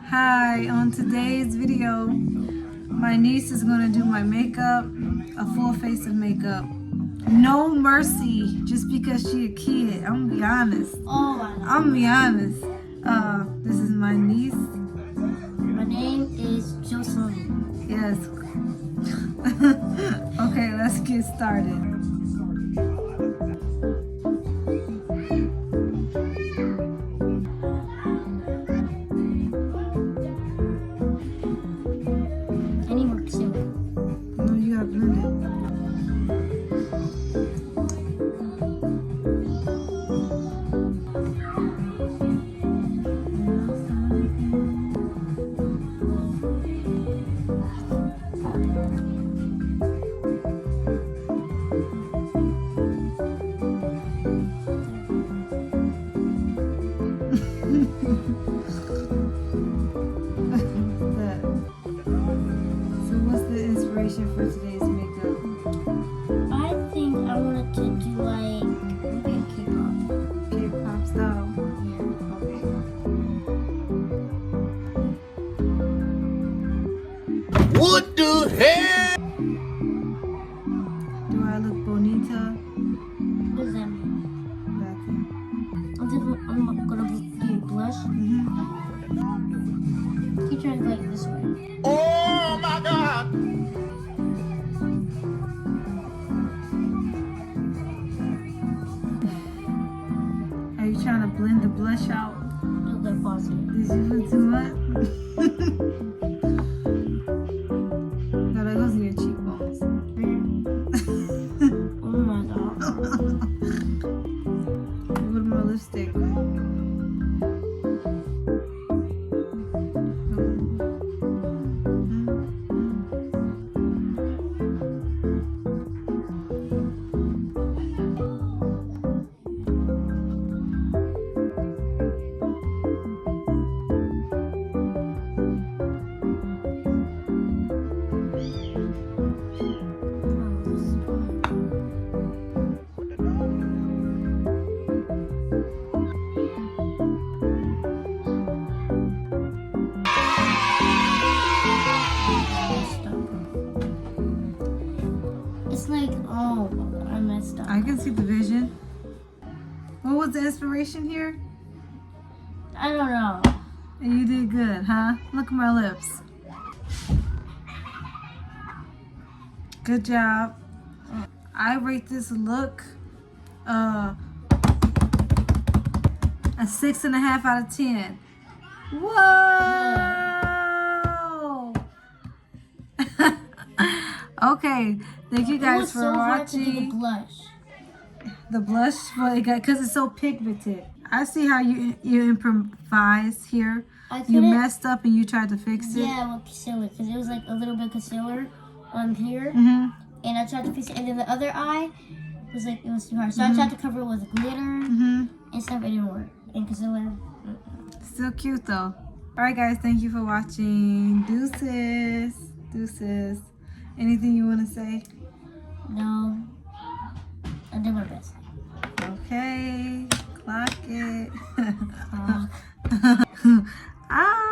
Hi, on today's video, my niece is going to do my makeup, a full face of makeup. No mercy, just because she a kid. I'm gonna be honest. Oh, I know. I'm gonna be honest. This is my niece. My name is Jocelyn. Yes. Okay, let's get started. Any more concealer? No, you gotta blend it. So what's the inspiration for today's makeup? I think I wanted to do like maybe a K-pop. K-pop style. Yeah. Okay. What the hell? Do I look bonita? What does that mean? Nothing. I'm gonna do blush. Keep trying to like this way. Oh my God! Are you trying to blend the blush out? Look like positive. Did you put too much? No, that goes in your cheekbones. Oh my God. Put more lipstick. It's like, oh, I messed up. I can see the vision. What was the inspiration here? I don't know. You did good, huh? Look at my lips. Good job. I rate this look a 6.5 out of 10. Whoa! Okay, thank you It guys was for so hard to do the watching. blush. The blush, well, because it's so pigmented. I see how you improvise here. I You couldn't. messed up and you tried to fix it. Yeah, with concealer, because it was like a little bit of concealer on here, Mm-hmm. and I tried to fix it, and then the other eye was like, it was too hard. So I tried to cover it with glitter Mm-hmm. and stuff, it didn't work. And concealer. Still cute though. Alright guys, thank you for watching. Deuces. Deuces. Anything you want to say? No, I did my best. Okay. Clock it. Uh, Ah.